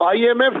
IMF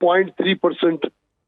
0.3%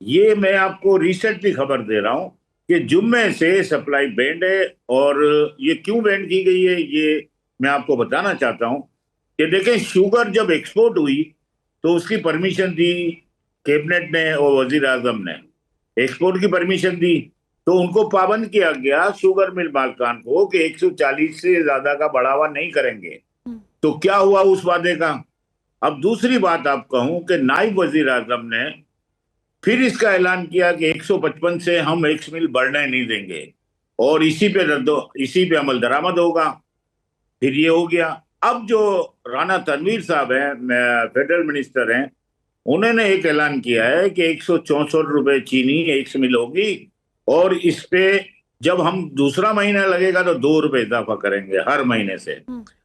یہ میں آپ کو ریسنٹلی خبر دے رہا ہوں کہ جمعے سے سپلائی بینڈ ہے. اور یہ کیوں بینڈ کی گئی ہے یہ میں آپ کو بتانا چاہتا ہوں کہ دیکھیں شوگر جب ایکسپورٹ ہوئی تو اس کی پرمیشن دی کیبنٹ نے اور وزیر اعظم نے ایکسپورٹ کی پرمیشن دی, تو ان کو پابند کیا گیا شوگر مل مالکان کو کہ 140 سے زیادہ کا بڑھاوا نہیں کریں گے. تو کیا ہوا اس وعدے کا؟ اب دوسری بات آپ کہوں کہ نائب وزیر اعظم نے پھر اس کا اعلان کیا کہ 155 سے ہم ایکس مل بڑھنے نہیں دیں گے اور اسی پہ عمل درآمد ہوگا. پھر یہ ہو گیا. اب جو رانا تنویر صاحب ہیں فیڈرل منسٹر ہیں, انہوں نے ایک اعلان کیا ہے کہ 164 روپے چینی ایکس مل ہوگی اور اس پہ جب ہم دوسرا مہینہ لگے گا تو 2 روپے اضافہ کریں گے ہر مہینے سے.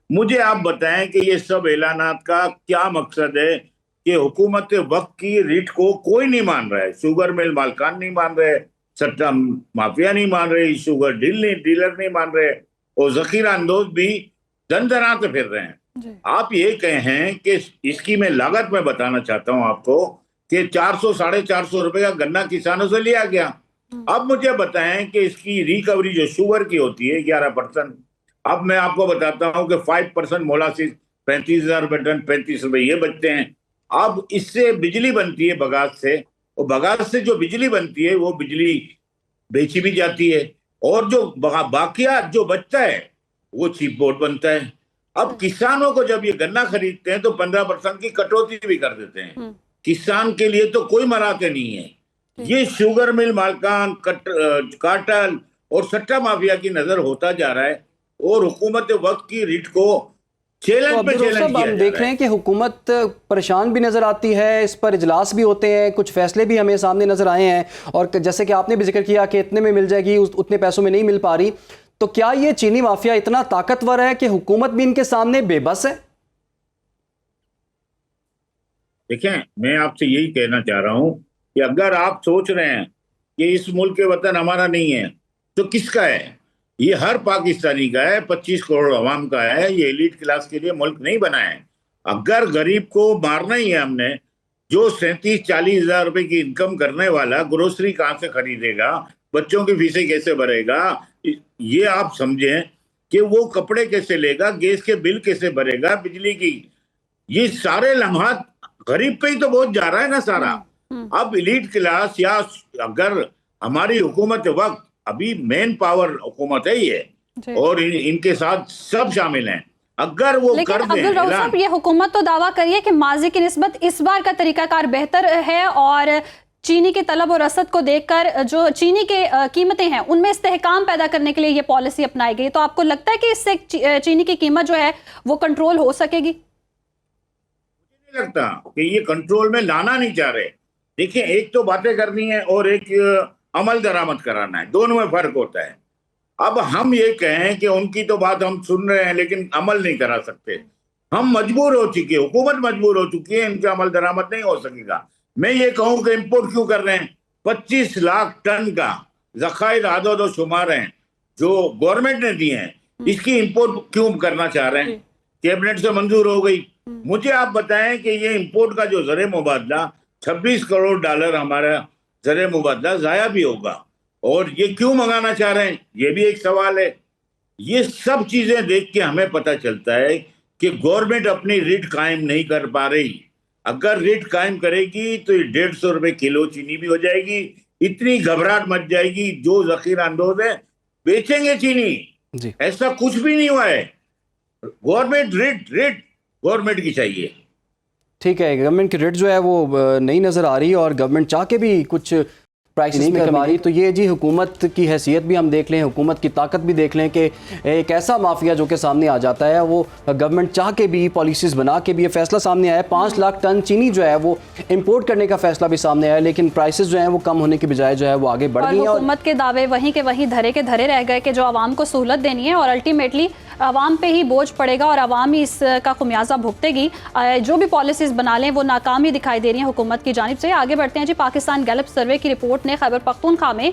مجھے آپ بتائیں کہ یہ سب اعلانات کا کیا مقصد ہے کہ حکومت وقت کی ریٹ کو کوئی نہیں مان رہا ہے. شوگر مل مالکان نہیں مان رہے, سٹا مافیا نہیں مان رہے, شوگر ڈیلر نہیں مان رہے, اور ذخیرہ اندوز بھی دن دناتے پھر رہے ہیں. آپ یہ کہیں کہ اس کی میں لاگت میں بتانا چاہتا ہوں آپ کو کہ 400-450 روپے کا گنا کسانوں سے لیا گیا. اب مجھے بتائیں کہ اس کی ریکوری جو شوگر کی ہوتی ہے 11%, اب میں آپ کو بتاتا ہوں کہ 5% مولاسس 35,000 روپے ٹن, 35 روپے یہ بچتے ہیں. اب اس سے بجلی بنتی ہے بگاس سے, اور بگاس سے جو بجلی بنتی ہے وہ بجلی بیچی بھی جاتی ہے, اور جو باقیات جو بچتا ہے وہ چیپ بورڈ بنتا ہے. اب کسانوں کو جب یہ گنا خریدتے ہیں تو 15% کی کٹوتی بھی کر دیتے ہیں. کسان کے لیے تو کوئی مراتے نہیں ہے. یہ شوگر مل مالکان, کارٹل اور سٹا مافیا کی نظر ہوتا جا رہا ہے, اور حکومت وقت کی ریٹ کو چیلنج پہ چیلنج کیا جا رہا ہے. ہم دیکھ رہے ہیں کہ حکومت پریشان بھی نظر آتی ہے, اس پر اجلاس بھی ہوتے ہیں, کچھ فیصلے بھی ہمیں سامنے نظر آئے ہیں, اور جیسے کہ آپ نے بھی ذکر کیا کہ اتنے میں مل جائے گی, اتنے پیسوں میں نہیں مل پا رہی. تو کیا یہ چینی مافیا اتنا طاقتور ہے کہ حکومت بھی ان کے سامنے بے بس ہے؟ دیکھیں میں آپ سے یہی کہنا چاہ رہا ہوں کہ اگر آپ سوچ رہے ہیں کہ اس ملک کے وطن ہمارا نہیں ہے تو کس کا ہے؟ یہ ہر پاکستانی کا ہے, 25 کروڑ عوام کا ہے. یہ ایلیٹ کلاس کے لیے ملک نہیں بنا ہے. اگر غریب کو مارنا ہی ہے ہم نے, جو 37-40 ہزار روپے کی انکم کرنے والا گروسری کہاں سے خریدے گا, بچوں کی فیسیں کیسے بھرے گا, یہ آپ سمجھیں کہ وہ کپڑے کیسے لے گا, گیس کے بل کیسے بھرے گا, بجلی کی, یہ سارے لمحات غریب پہ ہی تو بہت جا رہا ہے نا سارا. اب ایلیٹ کلاس یا اگر ہماری حکومت وقت, ابھی مین پاور حکومت ہے یہ, اور ان کے ساتھ سب شامل ہیں, اگر وہ کر دیں. لیکن عبدالرؤف صاحب یہ حکومت تو دعویٰ کریے کہ ماضی کی نسبت اس بار کا طریقہ کار بہتر ہے, اور چینی کے طلب و رسد کو دیکھ کر جو چینی کے قیمتیں ہیں ان میں استحکام پیدا کرنے کے لیے یہ پالیسی اپنائی گئی. تو آپ کو لگتا ہے کہ اس سے چینی کی قیمت جو ہے وہ کنٹرول ہو سکے گی؟ مجھے نہیں لگتا کہ یہ کنٹرول میں لانا نہیں چاہ رہے. دیکھیں ایک تو باتیں کرنی ہے اور ایک عمل درآمد کرانا ہے, دونوں میں فرق ہوتا ہے. اب ہم یہ کہیں کہ ان کی تو بات ہم سن رہے ہیں لیکن عمل نہیں کرا سکتے. ہم مجبور ہو چکے, حکومت مجبور ہو چکی ہے, ان کا عمل درآمد نہیں ہو سکے گا. میں یہ کہوں کہ امپورٹ کیوں کر رہے ہیں؟ 25 لاکھ ٹن کا ذخائر عدد و شمار ہیں جو گورنمنٹ نے دیے ہیں, اس کی امپورٹ کیوں کرنا چاہ رہے ہیں؟ کیبنٹ سے منظور ہو گئی. مجھے آپ بتائیں کہ یہ امپورٹ کا جو زر مبادلہ 26 کروڑ ڈالر ہمارا زر مبادلہ ضائع بھی ہوگا, اور یہ کیوں منگانا چاہ رہے ہیں یہ بھی ایک سوال ہے. یہ سب چیزیں دیکھ کے ہمیں پتہ چلتا ہے کہ گورنمنٹ اپنی ریٹ قائم نہیں کر پا رہی. اگر ریٹ قائم کرے گی تو یہ 150 روپے کلو چینی بھی ہو جائے گی. اتنی گھبراہٹ مچ جائے گی, جو ذخیرہ اندوز ہے بیچیں گے چینی. ایسا کچھ بھی نہیں ہوا ہے. گورنمنٹ ریٹ گورنمنٹ کی چاہیے. ٹھیک ہے, گورنمنٹ کی ریٹ جو ہے وہ نہیں نظر آ رہی, اور گورنمنٹ چاہ کے بھی کچھ پرائسز نہیں کروا رہی. تو یہ جی حکومت کی حیثیت بھی ہم دیکھ لیں, حکومت کی طاقت بھی دیکھ لیں کہ ایک ایسا مافیا جو کہ سامنے آ جاتا ہے, وہ گورنمنٹ چاہ کے بھی پالیسیز بنا کے بھی یہ فیصلہ سامنے آیا ہے. 5 لاکھ ٹن چینی جو ہے وہ امپورٹ کرنے کا فیصلہ بھی سامنے آیا, لیکن پرائسز جو ہیں وہ کم ہونے کی بجائے جو ہے وہ آگے بڑھ گئی ہیں. اور حکومت کے دعوے وہیں کے وہیں دھرے کے دھرے رہ گئے کہ جو عوام کو سہولت دینی ہے, اور الٹیمیٹلی عوام پہ ہی بوجھ پڑے گا اور عوام ہی اس کا خمیازہ بھگتے گی. جو بھی پالیسیز بنا لیں وہ ناکامی دکھائی دے رہی ہیں حکومت کی جانب سے. آگے بڑھتے ہیں جی. پاکستان گیلپ سروے کی رپورٹ نے خیبر پختونخوا میں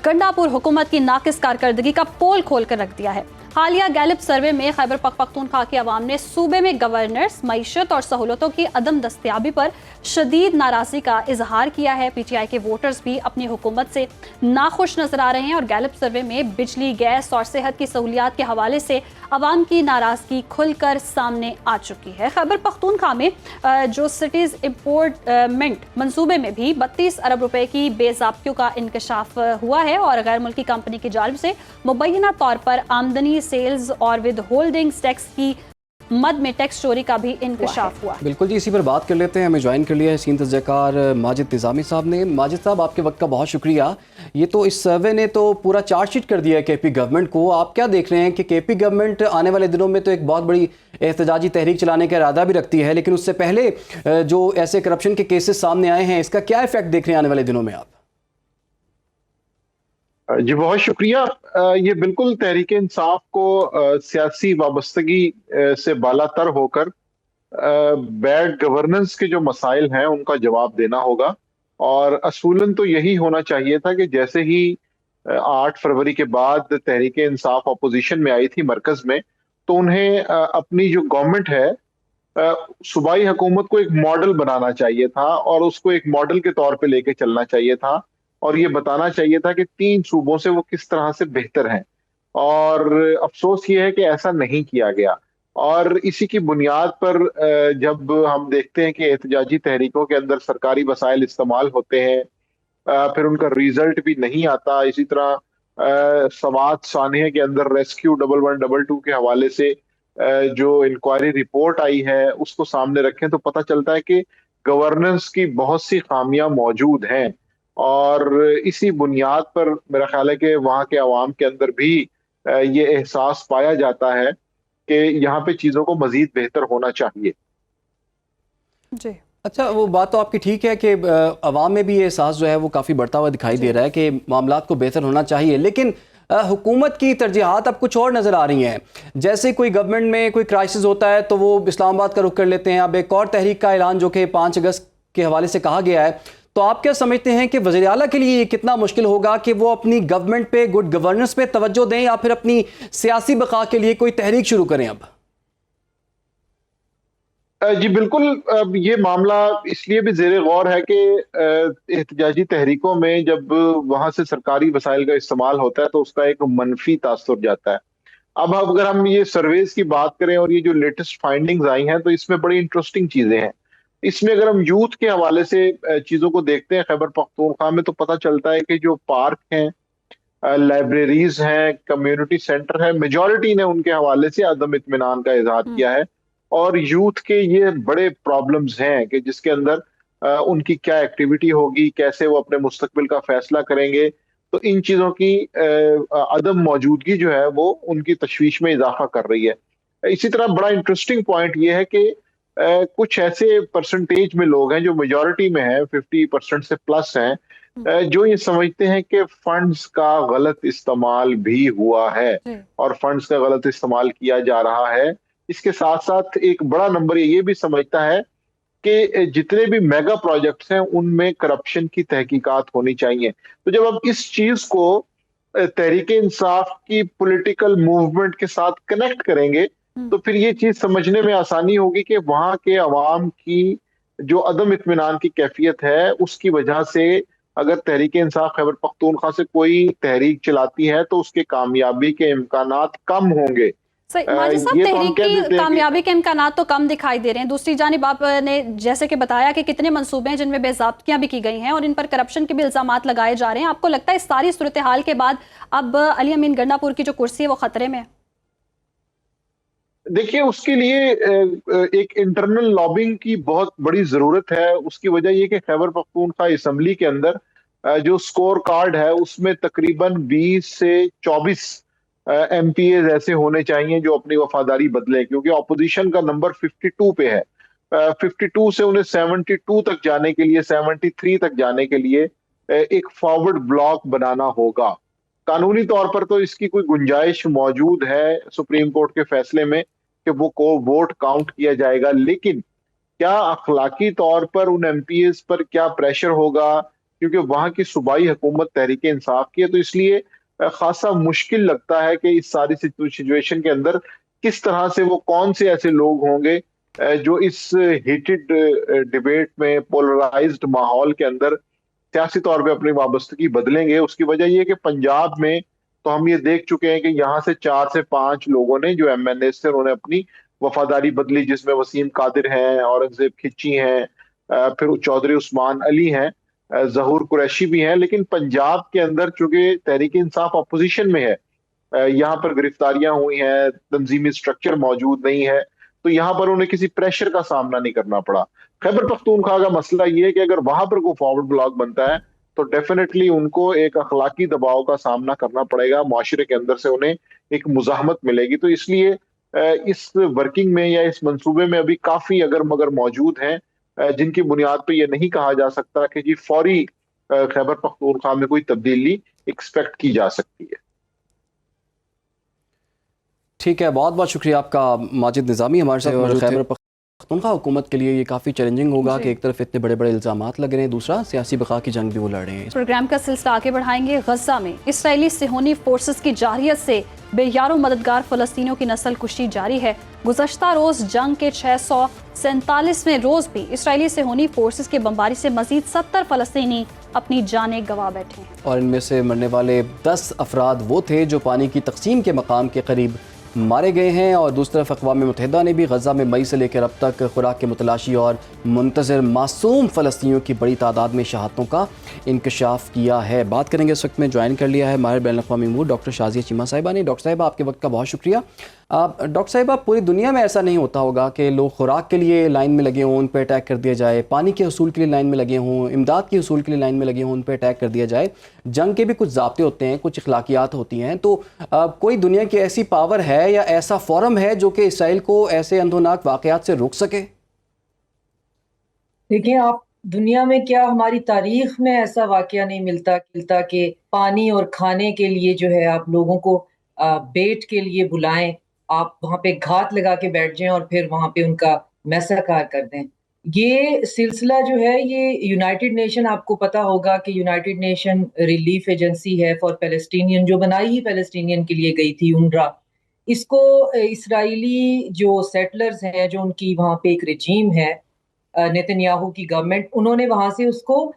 گنڈا پور حکومت کی ناقص کارکردگی کا پول کھول کر رکھ دیا ہے. حالیہ گیلپ سروے میں خیبر پختونخوا کے عوام نے صوبے میں گورننس، معیشت اور سہولتوں کی عدم دستیابی پر شدید ناراضی کا اظہار کیا ہے۔ پی ٹی آئی کے ووٹرز بھی اپنی حکومت سے ناخوش نظر آ رہے ہیں اور گیلپ سروے میں بجلی، گیس اور صحت کی سہولیات کے حوالے سے عوام کی ناراضگی کھل کر سامنے آ چکی ہے۔ خیبر پختونخوا میں جو سٹیز امپورٹمنٹ منصوبے میں بھی 32 ارب روپے کی بے ضابطگیوں کا انکشاف ہوا ہے اور غیر ملکی کمپنی کی جانب سے مبینہ طور پر آمدنی، سیلز اور ود ہولڈنگ ٹیکس کی مد میں ٹیکس چوری کا بھی انکشاف ہوا۔ بالکل جی، اسی پر بات کر لیتے ہیں۔ ہمیں جوائن کر لیا ہے سین تجزیہ کار ماجد نظامی صاحب نے۔ ماجد صاحب، آپ کے وقت کا بہت شکریہ۔ یہ تو اس سروے نے تو پورا چارج شیٹ کر دیا ہے کے پی گورنمنٹ کو۔ آپ کیا دیکھ رہے ہیں کہ کے پی گورنمنٹ آنے والے دنوں میں تو ایک بہت بڑی احتجاجی تحریک چلانے کا ارادہ بھی رکھتی ہے، لیکن اس سے پہلے جو ایسے کرپشن کے کیسز سامنے آئے ہیں، اس کا کیا ایفیکٹ دیکھ رہے ہیں آنے والے دنوں میں آپ؟ جی بہت شکریہ۔ یہ بالکل تحریک انصاف کو سیاسی وابستگی سے بالا تر ہو کر بیڈ گورننس کے جو مسائل ہیں ان کا جواب دینا ہوگا، اور اصولاً تو یہی ہونا چاہیے تھا کہ جیسے ہی 8 فروری کے بعد تحریک انصاف اپوزیشن میں آئی تھی مرکز میں، تو انہیں اپنی جو گورنمنٹ ہے صوبائی حکومت کو ایک ماڈل بنانا چاہیے تھا اور اس کو ایک ماڈل کے طور پہ لے کے چلنا چاہیے تھا، اور یہ بتانا چاہیے تھا کہ 3 صوبوں سے وہ کس طرح سے بہتر ہیں۔ اور افسوس یہ ہے کہ ایسا نہیں کیا گیا، اور اسی کی بنیاد پر جب ہم دیکھتے ہیں کہ احتجاجی تحریکوں کے اندر سرکاری وسائل استعمال ہوتے ہیں، پھر ان کا ریزلٹ بھی نہیں آتا۔ اسی طرح سوات سانحے کے اندر ریسکیو 1112 کے حوالے سے جو انکوائری رپورٹ آئی ہے اس کو سامنے رکھیں تو پتہ چلتا ہے کہ گورننس کی بہت سی خامیاں موجود ہیں، اور اسی بنیاد پر میرا خیال ہے کہ وہاں کے عوام کے اندر بھی یہ احساس پایا جاتا ہے کہ یہاں پہ چیزوں کو مزید بہتر ہونا چاہیے۔ جی اچھا، وہ بات تو آپ کی ٹھیک ہے کہ عوام میں بھی یہ احساس جو ہے وہ کافی بڑھتا ہوا دکھائی دے رہا ہے کہ معاملات کو بہتر ہونا چاہیے، لیکن حکومت کی ترجیحات اب کچھ اور نظر آ رہی ہیں۔ جیسے کوئی گورنمنٹ میں کوئی کرائسس ہوتا ہے تو وہ اسلام آباد کا رخ کر لیتے ہیں۔ اب ایک اور تحریک کا اعلان جو کہ 5 اگست کے حوالے سے کہا گیا ہے، تو آپ کیا سمجھتے ہیں کہ وزیر اعلیٰ کے لیے یہ کتنا مشکل ہوگا کہ وہ اپنی گورنمنٹ پہ، گڈ گورننس پہ توجہ دیں، یا پھر اپنی سیاسی بقا کے لیے کوئی تحریک شروع کریں اب؟ جی بالکل، یہ معاملہ اس لیے بھی زیر غور ہے کہ احتجاجی تحریکوں میں جب وہاں سے سرکاری وسائل کا استعمال ہوتا ہے تو اس کا ایک منفی تاثر جاتا ہے۔ اب اگر ہم یہ سرویز کی بات کریں اور یہ جو لیٹسٹ فائنڈنگز آئی ہیں تو اس میں بڑی انٹرسٹنگ چیزیں ہیں۔ اس میں اگر ہم یوتھ کے حوالے سے چیزوں کو دیکھتے ہیں خیبر پختونخوا میں، تو پتہ چلتا ہے کہ جو پارک ہیں، لائبریریز ہیں، کمیونٹی سینٹر ہیں، میجورٹی نے ان کے حوالے سے عدم اطمینان کا اظہار کیا ہے، اور یوتھ کے یہ بڑے پرابلمز ہیں کہ جس کے اندر ان کی کیا ایکٹیویٹی ہوگی، کیسے وہ اپنے مستقبل کا فیصلہ کریں گے، تو ان چیزوں کی عدم موجودگی جو ہے وہ ان کی تشویش میں اضافہ کر رہی ہے۔ اسی طرح بڑا انٹرسٹنگ پوائنٹ یہ ہے کہ کچھ ایسے پرسنٹیج میں لوگ ہیں جو میجورٹی میں ہیں، 50% سے پلس ہیں، جو یہ سمجھتے ہیں کہ فنڈز کا غلط استعمال بھی ہوا ہے اور فنڈز کا غلط استعمال کیا جا رہا ہے۔ اس کے ساتھ ساتھ ایک بڑا نمبر یہ بھی سمجھتا ہے کہ جتنے بھی میگا پروجیکٹس ہیں ان میں کرپشن کی تحقیقات ہونی چاہیے۔ تو جب ہم اس چیز کو تحریک انصاف کی پولیٹیکل موومنٹ کے ساتھ کنیکٹ کریں گے تو پھر یہ چیز سمجھنے میں آسانی ہوگی کہ وہاں کے عوام کی جو عدم اطمینان کی کیفیت ہے اس کی وجہ سے اگر تحریک انصاف خیبر پختونخوا سے کوئی تحریک چلاتی ہے تو اس کے کامیابی کے امکانات کم ہوں گے۔ ماجد صاحب، تحریک کی کامیابی کے امکانات تو کم دکھائی دے رہے ہیں۔ دوسری جانب آپ نے جیسے کہ بتایا کہ کتنے منصوبے ہیں جن میں بے ضابطگیاں بھی کی گئی ہیں اور ان پر کرپشن کے بھی الزامات لگائے جا رہے ہیں۔ آپ کو لگتا ہے اس ساری صورتحال کے بعد اب علی امین گنڈا پور کی جو کرسی ہے وہ خطرے میں ہے؟ دیکھیے، اس کے لیے ایک انٹرنل لابنگ کی بہت بڑی ضرورت ہے۔ اس کی وجہ یہ کہ خیبر پختونخوا اسمبلی کے اندر جو سکور کارڈ ہے اس میں تقریباً 20 سے 24 ایم پی ایز ایسے ہونے چاہیے جو اپنی وفاداری بدلیں، کیونکہ اپوزیشن کا نمبر 52 پہ ہے۔ 52 سے انہیں 72 تک جانے کے لیے، 73 تک جانے کے لیے ایک فارورڈ بلاک بنانا ہوگا۔ قانونی طور پر تو اس کی کوئی گنجائش موجود ہے سپریم کورٹ کے فیصلے میں کہ وہ ووٹ کاؤنٹ کیا جائے گا، لیکن کیا اخلاقی طور پر ان ایم پی ایز پر کیا پریشر ہوگا، کیونکہ وہاں کی صوبائی حکومت تحریک انصاف کی ہے، تو اس لیے خاصا مشکل لگتا ہے کہ اس ساری سچویشن کے اندر کس طرح سے وہ کون سے ایسے لوگ ہوں گے جو اس ہیٹڈ ڈیبیٹ میں پولرائزڈ ماحول کے اندر سیاسی طور پہ اپنی وابستگی بدلیں گے. اس کی وجہ یہ کہ پنجاب میں تو ہم یہ دیکھ چکے ہیں کہ یہاں سے 4 سے 5 لوگوں نے جو ایم این اے تھے انہوں نے اپنی وفاداری بدلی, جس میں وسیم قادر ہیں, اورنگزیب کھچی ہیں, پھر چودھری عثمان علی ہیں, ظہور قریشی بھی ہیں. لیکن پنجاب کے اندر چونکہ تحریک انصاف اپوزیشن میں ہے, یہاں پر گرفتاریاں ہوئی ہیں, تنظیمی سٹرکچر موجود نہیں ہے, تو یہاں پر انہیں کسی پریشر کا سامنا نہیں کرنا پڑا. خیبر پختونخوا کا مسئلہ یہ ہے کہ اگر وہاں پر کوئی فارورڈ بلاک بنتا ہے تو ڈیفینیٹلی ان کو ایک اخلاقی دباؤ کا سامنا کرنا پڑے گا, معاشرے کے اندر سے انہیں ایک مزاحمت ملے گی. تو اس لیے اس ورکنگ میں یا اس منصوبے میں ابھی کافی اگر مگر موجود ہیں جن کی بنیاد پہ یہ نہیں کہا جا سکتا کہ جی فوری خیبر پختونخوا میں کوئی تبدیلی ایکسپیکٹ کی جا سکتی ہے. ٹھیک ہے, بہت بہت شکریہ آپ کا ماجد نظامی ہمارے ساتھ موجود تھے. خیبر پختونخوا حکومت کے لیے یہ کافی چیلنجنگ ہوگا کہ ایک طرف اتنے بڑے بڑے الزامات لگ رہے ہیں, دوسرا سیاسی بقا کی جنگ بھی وہ لڑ رہے ہیں. پروگرام کا سلسلہ آگے بڑھائیں گے. غزہ میں اسرائیلی صہیونی فورسز کی جارحیت سے بے یار و مددگار فلسطینیوں کی نسل کشی جاری ہے. گزشتہ روز جنگ کے 647ویں روز بھی اسرائیلی صہیونی فورسز کے بمباری سے مزید 70 فلسطینی اپنی جانیں گنوا بیٹھے ہیں. اور ان میں سے مرنے والے 10 افراد وہ تھے جو پانی کی تقسیم کے مقام کے قریب مارے گئے ہیں. اور دوسری طرف اقوام متحدہ نے بھی غزہ میں مئی سے لے کر اب تک خوراک کے متلاشی اور منتظر معصوم فلسطینیوں کی بڑی تعداد میں شہادتوں کا انکشاف کیا ہے. بات کریں گے, اس وقت میں جوائن کر لیا ہے ماہر بین الاقوامی امور ڈاکٹر شازیہ چیمہ صاحبہ نے. ڈاکٹر صاحبہ آپ کے وقت کا بہت شکریہ. ڈاکٹر صاحبہ, پوری دنیا میں ایسا نہیں ہوتا ہوگا کہ لوگ خوراک کے لیے لائن میں لگے ہوں, ان پہ اٹیک کر دیا جائے, پانی کے حصول کے لیے لائن میں لگے ہوں, امداد کے حصول کے لیے لائن میں لگے ہوں, ان پہ اٹیک کر دیا جائے. جنگ کے بھی کچھ ضابطے ہوتے ہیں, کچھ اخلاقیات ہوتی ہیں. تو کوئی دنیا کی ایسی پاور ہے یا ایسا فورم ہے جو کہ اسرائیل کو ایسے اندھوناک واقعات سے روک سکے؟ دیکھیں, آپ دنیا میں کیا ہماری تاریخ میں ایسا واقعہ نہیں ملتا کہ پانی اور کھانے کے لیے جو ہے آپ لوگوں کو بیٹ کے لیے بلائیں, آپ وہاں پہ گھات لگا کے بیٹھ جائیں اور پھر وہاں پہ ان کا میساکار کر دیں. یہ سلسلہ جو ہے یہ یونائٹڈ نیشن, آپ کو پتا ہوگا کہ یونائٹڈ نیشن ریلیف ایجنسی ہے فار پیلسٹینین, جو بنائی ہی پیلسٹینین کے لیے گئی تھی, UNRWA. اس کو اسرائیلی جو سیٹلرز ہیں, جو ان کی وہاں پہ ایک رجیم ہے, نیتنیاہو کی گورنمنٹ, انہوں نے وہاں سے اس کو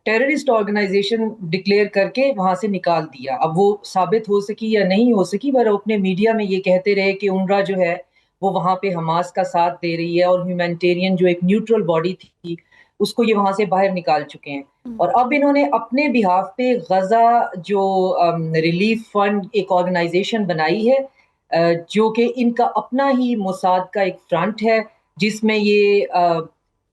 ٹیررسٹ آرگنائزیشن ڈکلیئر کر کے وہاں سے نکال دیا. اب وہ ثابت ہو سکی یا نہیں ہو سکی, پر اپنے میڈیا میں یہ کہتے رہے کہ UNRWA جو ہے وہ وہاں پہ حماس کا ساتھ دے رہی ہے, اور ہیومینٹیرین جو ایک نیوٹرل باڈی تھی اس کو یہ وہاں سے باہر نکال چکے ہیں. اور اب انہوں نے اپنے بہاف پہ غزہ جو ریلیف فنڈ ایک آرگنائزیشن بنائی ہے, جو کہ ان کا اپنا ہی موساد کا ایک فرنٹ ہے, جس میں یہ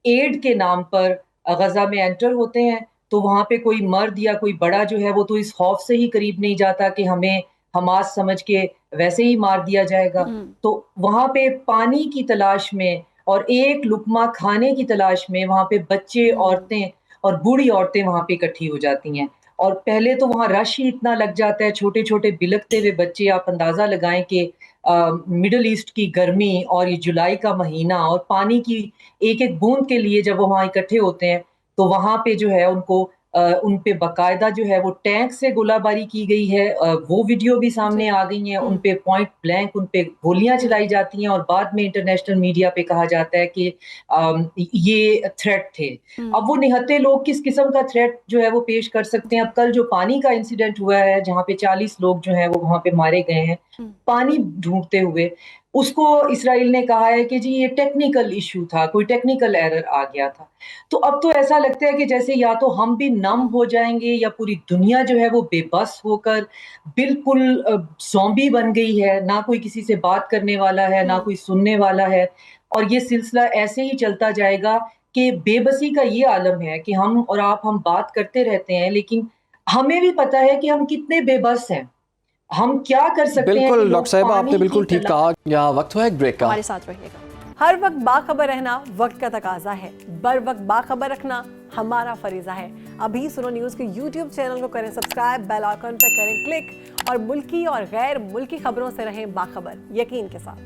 ایڈ کے نام پر غزہ میں انٹر ہوتے ہیں. تو وہاں پہ کوئی مرد یا کوئی بڑا جو ہے وہ تو اس خوف سے ہی قریب نہیں جاتا کہ ہمیں حماس سمجھ کے ویسے ہی مار دیا جائے گا. تو وہاں پہ پانی کی تلاش میں اور ایک لقمہ کھانے کی تلاش میں وہاں پہ بچے, عورتیں اور بوڑھی عورتیں وہاں پہ اکٹھی ہو جاتی ہیں. اور پہلے تو وہاں رش ہی اتنا لگ جاتا ہے, چھوٹے چھوٹے بلکتے ہوئے بچے. آپ اندازہ لگائیں کہ مڈل ایسٹ کی گرمی اور یہ جولائی کا مہینہ, اور پانی کی ایک ایک بوند کے لیے جب وہ وہاں اکٹھے ہوتے ہیں تو وہاں پہ جو ہے ان پہ باقاعدہ جو ہے وہ ٹینک سے گولہ باری کی گئی ہے. وہ ویڈیو بھی سامنے آ گئی ہیں, ان پہ پوائنٹ بلینک ان پہ گولیاں چلائی جاتی ہیں, اور بعد میں انٹرنیشنل میڈیا پہ کہا جاتا ہے کہ یہ تھریٹ تھے. اب وہ نہتے لوگ کس قسم کا تھریٹ جو ہے وہ پیش کر سکتے ہیں؟ اب کل جو پانی کا انسیڈنٹ ہوا ہے جہاں پہ 40 لوگ جو ہیں وہ وہاں پہ مارے گئے ہیں پانی ڈھونڈتے ہوئے, اس کو اسرائیل نے کہا ہے کہ جی یہ ٹیکنیکل ایشو تھا, کوئی ٹیکنیکل ایرر آ گیا تھا. تو اب تو ایسا لگتا ہے کہ جیسے یا تو ہم بھی نم ہو جائیں گے یا پوری دنیا جو ہے وہ بے بس ہو کر بالکل زومبی بن گئی ہے, نہ کوئی کسی سے بات کرنے والا ہے, نہ کوئی سننے والا ہے. اور یہ سلسلہ ایسے ہی چلتا جائے گا کہ بے بسی کا یہ عالم ہے کہ ہم اور آپ ہم بات کرتے رہتے ہیں, لیکن ہمیں بھی پتا ہے کہ ہم کتنے بے بس ہیں, ہم کیا کر سکتے ہیں. بالکل ڈاکٹر صاحب, آپ نے بالکل ٹھیک کہا. یہاں وقت ہوا ایک بریک کا. ہمارے ساتھ رہیے گا. ہر وقت باخبر رہنا وقت کا تقاضا ہے, بر وقت باخبر رکھنا ہمارا فریضہ ہے. ابھی سنو نیوز کے YouTube چینل کو کریں سبسکرائب, بیل آئیکن پہ کریں کلک, اور ملکی اور غیر ملکی خبروں سے رہیں باخبر یقین کے ساتھ.